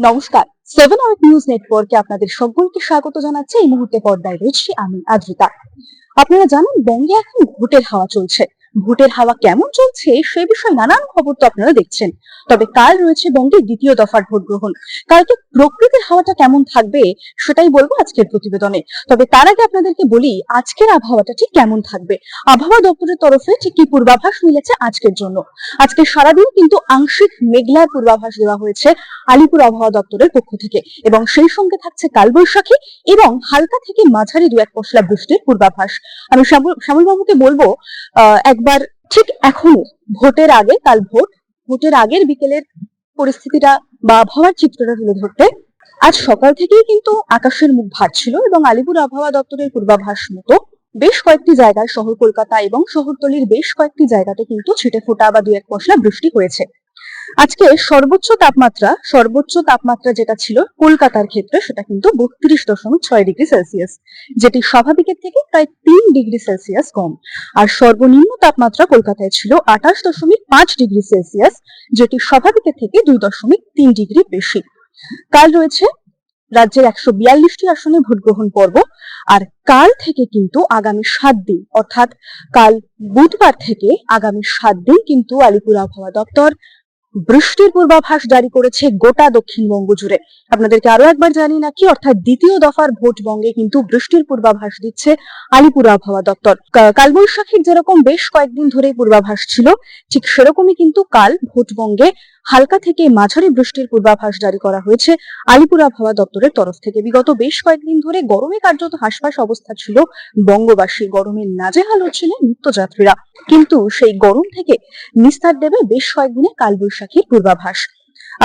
নমস্কার, 7 hour news নেটওয়ার্কে আপনাদের সকলকে স্বাগত জানাচ্ছি। এই মুহূর্তে পর্দায় রয়েছে আমি আদ্রিতা। আপনারা জানেন বঙ্গে এখন ভোটের হাওয়া চলছে। ভোটের হাওয়া কেমন চলছে সে বিষয়ে নানান খবর তো আপনারা দেখছেন। তবে কাল রয়েছে বঙ্গে দ্বিতীয় দফার ভোট গ্রহণ। কালকে প্রকৃতির হাওয়াটা কেমন থাকবে সেটাই বলবো আজকের প্রতিবেদনে। তবে তার আগে আপনাদেরকে বলি আজকের আবহাওয়াটা ঠিক কেমন থাকবে। আবহাওয়া দপ্তরের তরফে ঠিক কি পূর্বাভাস মিলেছে আজকের জন্য। আজকে সারাদিন কিন্তু আংশিক মেঘলার পূর্বাভাস দেওয়া হয়েছে আলিপুর আবহাওয়া দপ্তরের পক্ষ থেকে, এবং সেই সঙ্গে থাকছে কালবৈশাখী এবং হালকা থেকে মাঝারি দু এক পশলা বৃষ্টির পূর্বাভাস। আমি শ্যামল বাবুকে বলবো একবার ঠিক এখনো ভোটের আগে, কাল ভোটের আগের বিকেলের পরিস্থিতিটা বা আবহাওয়ার চিত্রটা তুলে ধরতে। আজ সকাল থেকেই কিন্তু আকাশের মুখ ভার ছিল এবং আলিপুর আবহাওয়া দপ্তরের পূর্বাভাস মতো বেশ কয়েকটি জায়গায় শহর কলকাতা এবং শহরতলির বেশ কয়েকটি জায়গাতে কিন্তু ছিটে ফোঁটা বা দু এক পশলা বৃষ্টি হয়েছে। আজকে সর্বোচ্চ তাপমাত্রা যেটা ছিল কলকাতার ক্ষেত্রে সেটা কিন্তু 32.6 ডিগ্রি সেলসিয়াস, যেটি স্বাভাবিকের থেকে প্রায় 3 ডিগ্রি সেলসিয়াস কম। আর সর্বনিম্ন তাপমাত্রা কলকাতায় ছিল 28.5 ডিগ্রি সেলসিয়াস, যেটি স্বাভাবিকের থেকে 2.3 ডিগ্রি বেশি। কাল রয়েছে রাজ্যের 142টি আসনে ভোট গ্রহণ পর্ব। আর কাল থেকে কিন্তু আগামী 7 দিন, অর্থাৎ কাল বুধবার থেকে আগামী 7 দিন কিন্তু আলিপুর আবহাওয়া দপ্তর বৃষ্টির পূর্বাভাস জারি করেছে গোটা দক্ষিণবঙ্গ জুড়ে। আপনাদেরকে আরো একবার জানিয়ে রাখি, অর্থাৎ দ্বিতীয় দফার ভোট বঙ্গে কিন্তু বৃষ্টির পূর্বাভাস দিচ্ছে আলিপুর আবহাওয়া দপ্তর। কালবৈশাখীর যেরকম বেশ কয়েকদিন ধরে পূর্বাভাস ছিল, ঠিক সেরকমই কিন্তু কাল ভোটবঙ্গে হালকা থেকে মাঝারি বৃষ্টির পূর্বাভাস জারি করা হয়েছে আলিপুর আবহাওয়া দপ্তরের তরফ থেকে। বিগত বেশ কয়েকদিন ধরে গরমে কার্যত হাসফাস অবস্থা ছিল বঙ্গবাসী, গরমে নাজেহাল হচ্ছিলেন নিত্যযাত্রীরা, কিন্তু সেই গরম থেকে নিস্তার দেবে বেশ কয়েকদিনে কালবৈশাখীর পূর্বাভাস।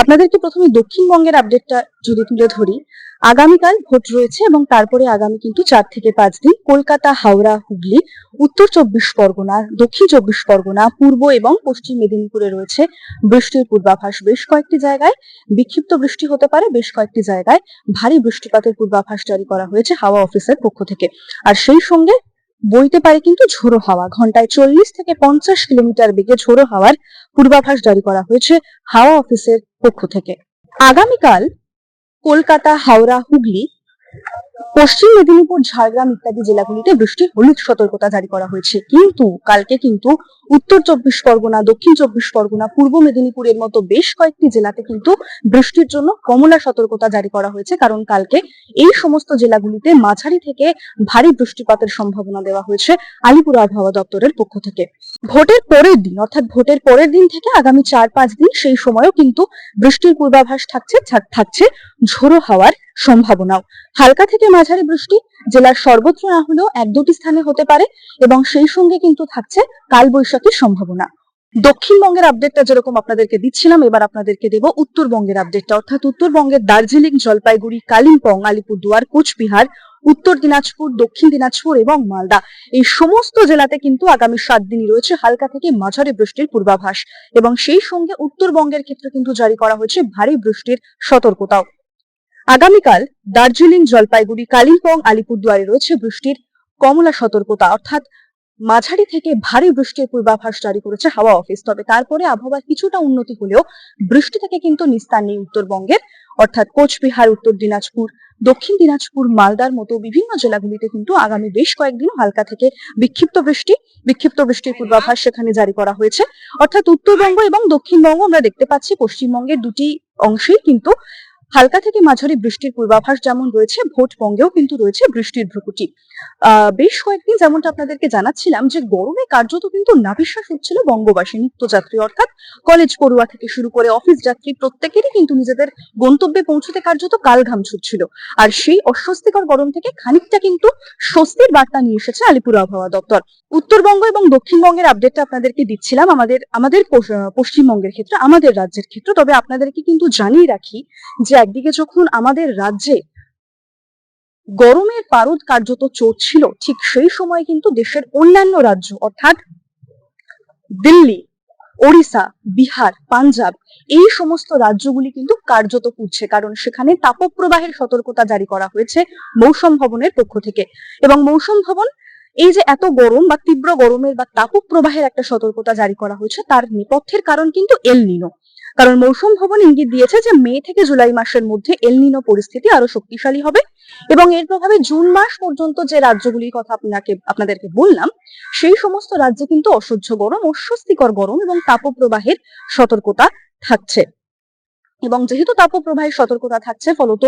আপনাদেরকে প্রথমে দক্ষিণবঙ্গের আপডেটটা যদি তুলে ধরি, আগামীকাল ভোট রয়েছে এবং তারপরে আগামী কিন্তু 4 থেকে 5 দিন কলকাতা, হাওড়া, হুগলি, উত্তর 24 পরগনা, দক্ষিণ 24 পরগনা, পূর্ব এবং পশ্চিম মেদিনীপুরে রয়েছে বৃষ্টির পূর্বাভাস। বেশ কয়েকটি জায়গায় বিক্ষিপ্ত বৃষ্টি হতে পারে, বেশ কয়েকটি জায়গায় ভারী বৃষ্টিপাতের পূর্বাভাস জারি করা হয়েছে হাওয়া অফিসের পক্ষ থেকে। আর সেই সঙ্গে বইতে পারে কিন্তু ঝোড়ো হাওয়া, ঘন্টায় 40 থেকে 50 কিলোমিটার বেগে ঝোড়ো হাওয়ার পূর্বাভাস জারি করা হয়েছে হাওয়া অফিসের পক্ষ থেকে। আগামীকাল কলকাতা, হাওড়া, হুগলি, পশ্চিম মেদিনীপুর, ঝাড়গ্রাম ইত্যাদি জেলাগুলিতে বৃষ্টির হলুদ সতর্কতা জারি করা হয়েছে। কিন্তু কালকে কিন্তু উত্তর 24 পরগনা, দক্ষিণ 24 পরগনা, পূর্ব মেদিনীপুরের মতো বেশ কয়েকটি জেলাতে কিন্তু বৃষ্টির জন্য কমলা সতর্কতা জারি করা হয়েছে, কারণ কালকে এই সমস্ত জেলাগুলিতে মাঝারি থেকে ভারী বৃষ্টিপাতের সম্ভাবনা দেওয়া হয়েছে আলিপুর আবহাওয়া দপ্তরের পক্ষ থেকে। ভোটের পরের দিন, অর্থাৎ ভোটের পরের দিন থেকে আগামী 4-5 দিন সেই সময়ও কিন্তু বৃষ্টির পূর্বাভাস থাকছে ঝোড়ো হাওয়ার সম্ভাবনাও। হালকা থেকে মাঝারি বৃষ্টি জেলার সর্বত্র না হলেও 1-2টি স্থানে হতে পারে, এবং সেই সঙ্গে কিন্তু থাকছে কালবৈশাখীর সম্ভাবনা। দক্ষিণবঙ্গের আপডেটটা যেরকম আপনাদেরকে দিচ্ছিলাম, এবার আপনাদেরকে দেব উত্তরবঙ্গের আপডেটটা, অর্থাৎ উত্তরবঙ্গের দার্জিলিং, জলপাইগুড়ি, কালিম্পং, আলিপুরদুয়ার, কোচবিহার, উত্তর দিনাজপুর, দক্ষিণ দিনাজপুর এবং মালদা, এই সমস্ত জেলাতে কিন্তু আগামী 7 দিনই রয়েছে হালকা থেকে মাঝারি বৃষ্টির পূর্বাভাস, এবং সেই সঙ্গে উত্তরবঙ্গের ক্ষেত্রে কিন্তু জারি করা হয়েছে ভারী বৃষ্টির সতর্কতাও। আগামীকাল দার্জিলিং, জলপাইগুড়ি, কালিম্পং, আলিপুরদুয়ারে রয়েছে বৃষ্টির কমলা সতর্কতা, অর্থাৎ মাঝারি থেকে ভারী বৃষ্টির পূর্বাভাস জারি করেছে হাওয়া অফিস। তবে তারপরে আবহাওয়ার কিছুটা উন্নতি হলেও বৃষ্টি থেকে কিন্তু নিস্তার নেই উত্তরবঙ্গের, অর্থাৎ কোচবিহার, উত্তর দিনাজপুর, দক্ষিণ দিনাজপুর, মালদার মতো বিভিন্ন জেলাগুলিতে কিন্তু আগামী বেশ কয়েকদিন হালকা থেকে বিক্ষিপ্ত বৃষ্টির পূর্বাভাস সেখানে জারি করা হয়েছে। অর্থাৎ উত্তরবঙ্গ এবং দক্ষিণবঙ্গ আমরা দেখতে পাচ্ছি, পশ্চিমবঙ্গের দুটি অংশেই কিন্তু হালকা থেকে মাঝারি বৃষ্টির পূর্বাভাস যেমন রয়েছে, ভোটবঙ্গেও কিন্তু রয়েছে বৃষ্টির ভ্রুকুটি। বেশ কয়েকদিন যেমনটা আপনাদেরকে জানাচ্ছিলাম যে গরমে কার্যত কিন্তু নাভিশ্বাস হচ্ছিল বঙ্গবাসী, নিত্যযাত্রী অর্থাৎ কলেজ পড়ুয়া থেকে শুরু করে অফিস যাত্রী প্রত্যেকেরই কিন্তু নিজেদের গন্তব্যে পৌঁছতে কার্যত কালঘাম ছুটছিল। আর সেই অস্বস্তিকর গরম থেকে খানিকটা কিন্তু স্বস্তির বার্তা নিয়ে এসেছে আলিপুর আবহাওয়া দপ্তর। উত্তরবঙ্গ এবং দক্ষিণবঙ্গের আপডেটটা আপনাদেরকে দিচ্ছিলাম আমাদের পশ্চিমবঙ্গের ক্ষেত্রে, আমাদের রাজ্যের ক্ষেত্রে। তবে আপনাদেরকে কিন্তু জানিয়ে রাখি যে একদিকে যখন আমাদের রাজ্যে গরমের পারদ কার্যত চড়ছিল, ঠিক সেই সময় কিন্তু দেশের অন্যান্য রাজ্য অর্থাৎ দিল্লি, ওড়িশা, বিহার, পাঞ্জাব, এই সমস্ত রাজ্যগুলি কিন্তু কার্যত পুড়ছে, কারণ সেখানে তাপপ্রবাহের সতর্কতা জারি করা হয়েছে মৌসুম ভবনের পক্ষ থেকে। এবং মৌসুম ভবন এই যে এত গরম বা তীব্র গরমের বা তাপপ্রবাহের একটা সতর্কতা জারি করা হয়েছে, তার নেপথ্যের কারণ কিন্তু এল নিনো। কারণ মৌসুম ভবন ইঙ্গিত দিয়েছে যে মে থেকে জুলাই মাসের মধ্যে এল নিনো পরিস্থিতি আরো শক্তিশালী হবে এবং এর প্রভাবে জুন মাস পর্যন্ত যে রাজ্যগুলির কথা আপনাদেরকে বললাম সেই সমস্ত রাজ্যে কিন্তু অসহ্য গরম, অস্বস্তিকর গরম এবং তাপপ্রবাহের সতর্কতা থাকছে। এবং যেহেতু তাপপ্রবাহের সতর্কতা থাকছে, ফলত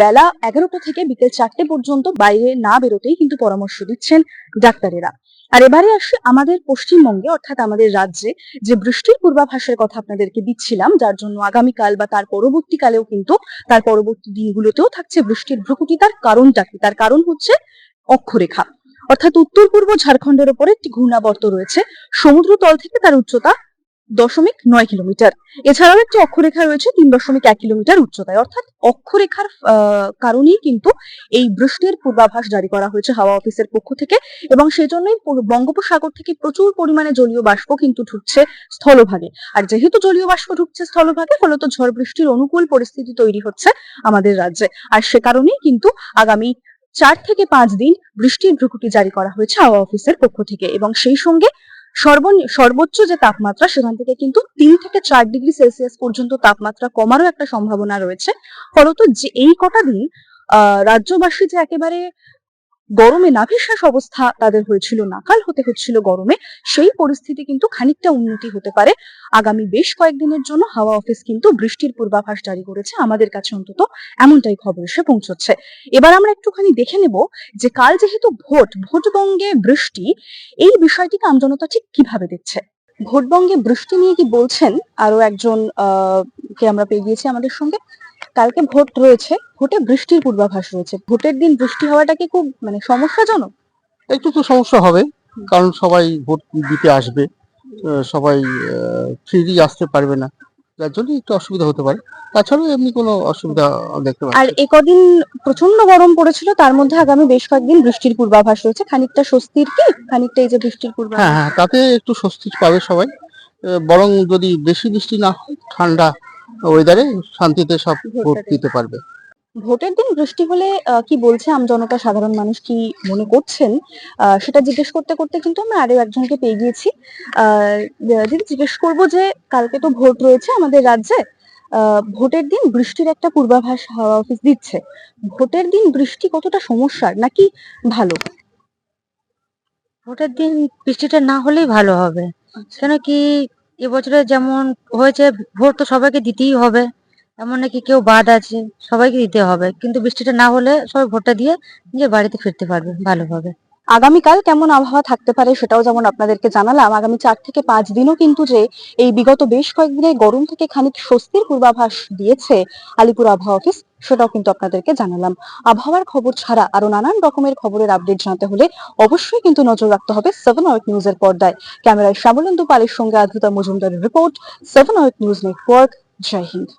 বেলা 11টা থেকে বিকেল 4টে পর্যন্ত বাইরে না বেরোতেই কিন্তু পরামর্শ দিচ্ছেন ডাক্তারেরা। আর এবারে আসি আমাদের পশ্চিমবঙ্গে, অর্থাৎ আমাদের রাজ্যে যে বৃষ্টির পূর্বাভাসের কথা আপনাদেরকে দিচ্ছিলাম, যার জন্য আগামীকাল বা তার পরবর্তীকালেও কিন্তু তার পরবর্তী দিনগুলোতেও থাকছে বৃষ্টির ভ্রুকুটি। তার কারণটা কি? তার কারণ হচ্ছে অক্ষরেখা, অর্থাৎ উত্তর পূর্ব ঝাড়খণ্ডের উপরে একটি ঘূর্ণাবর্ত রয়েছে। সমুদ্র তল থেকে তার উচ্চতা 0.9 কিলোমিটার। এছাড়াও একটি অক্ষরেখা রয়েছে 3.1 কিলোমিটার উচ্চতায়। অর্থাৎ অক্ষরেখার কারণেই কিন্তু এই বৃষ্টির পূর্বাভাস জারি করা হয়েছে হাওয়া অফিসের পক্ষ থেকে, এবং সেই জন্যই বঙ্গোপসাগর থেকে প্রচুর পরিমাণে জলীয় বাষ্প কিন্তু ঢুকছে স্থলভাগে। আর যেহেতু জলীয় বাষ্প ঢুকছে স্থলভাগে, ফলত ঝড় বৃষ্টির অনুকূল পরিস্থিতি তৈরি হচ্ছে আমাদের রাজ্যে। আর সে কারণেই কিন্তু আগামী 4 থেকে 5 দিন বৃষ্টির ভ্রুকুটি জারি করা হয়েছে হাওয়া অফিসের পক্ষ থেকে, এবং সেই সঙ্গে সর্বোচ্চ যে তাপমাত্রা সেখান থেকে কিন্তু 3 থেকে 4 ডিগ্রি সেলসিয়াস পর্যন্ত তাপমাত্রা কমারও একটা সম্ভাবনা রয়েছে। ফলত যে এই কটা দিন রাজ্যবাসী যে একেবারে গরমে নাভিশ্বাস অবস্থা তাদের হয়েছিল, নাকাল হতে হচ্ছিল গরমে, সেই পরিস্থিতি কিন্তু খানিকটা উন্নতি হতে পারে। আগামী বেশ কয়েকদিনের জন্য হাওয়া অফিস কিন্তু বৃষ্টির পূর্বাভাস জারি করেছে, আমাদের কাছে অন্তত এমনটাই খবর এসে পৌঁছচ্ছে। এবার আমরা একটুখানি দেখে নেব যে কাল যেহেতু ভোটবঙ্গে বৃষ্টি, এই বিষয়টিকে আমজনতা ঠিক কিভাবে দেখছে। ভোটবঙ্গে বৃষ্টি নিয়ে কি বলছেন আরো একজন কে আমরা পেয়ে গিয়েছি আমাদের সঙ্গে। কালকে ভোট রয়েছে, ভোটে বৃষ্টির পূর্বাভাস রয়েছে। ভোটের দিন বৃষ্টি হওয়াটা কি খুব সমস্যাজনক? একটু তো সমস্যা হবে, কারণ সবাই ভোট দিতে আসবে, সবাই ফ্রিলি আসতে পারবে না, যার জন্য একটু অসুবিধা হতে পারে। তাছাড়া এমনি কোনো অসুবিধা দেখতে আর পাচ্ছি। একদিন প্রচন্ড গরম পড়েছিল, তার মধ্যে আগামী বেশ কয়েকদিন বৃষ্টির পূর্বাভাস রয়েছে। খানিকটা স্বস্তির কি? খানিকটা এই যে বৃষ্টির হ্যাঁ পূর্বাভাস। হ্যাঁ, তাতে একটু স্বস্তি পাবে সবাই। বরং যদি বেশি বৃষ্টি না হয়, ঠান্ডা ওয়েদারে শান্তিতে সব ভোট দিতে পারবে। ভোটের দিন বৃষ্টি হলে কি বলছে আমজনতা, সাধারণ মানুষ কি মনে করছেন, সেটা জিজ্ঞেস করতে করতে কিন্তু আমরা আরো একজনকে পেয়ে গিয়েছি। দিদি, জিজ্ঞেস করবো যে কালকে তো ভোট রয়েছে আমাদের রাজ্যে, ভোটের দিন বৃষ্টির একটা পূর্বাভাস হাওয়া অফিস দিচ্ছে। ভোটের দিন বৃষ্টি কতটা সমস্যার নাকি ভালো? ভোটের দিন বৃষ্টিটা না হলেই ভালো হবে। কেন কি এবছরে যেমন হয়েছে, ভোট তো সবাইকে দিতেই হবে, এমন নাকি কেউ বাদ আছে, সবাইকে দিতে হবে। কিন্তু বৃষ্টিটা না হলে সবাই ভোটটা দিয়ে নিজের বাড়িতে ফিরতে পারবে ভালোভাবে। আগামীকাল কেমন আবহাওয়া থাকতে পারে সেটাও যেমন আপনাদেরকে জানালাম। আগামী 4 থেকে 5 দিনও কিন্তু যে এই বিগত বেশ কয়েকদিনের গরম থেকে খানিক স্বস্তির পূর্বাভাস দিয়েছে আলিপুর আবহাওয়া অফিস, সেটাও কিন্তু আপনাদেরকে জানালাম। আবহাওয়ার খবর ছাড়া আরো নানান রকমের খবরের আপডেট জানতে হলে অবশ্যই কিন্তু নজর রাখতে হবে 7 আওয়ার নিউজের পর্দায়। ক্যামেরায় শ্যামলেন্দু পালের সঙ্গে আদ্রিতা মজুমদারের রিপোর্ট, 7 hour news network. Jai Hind.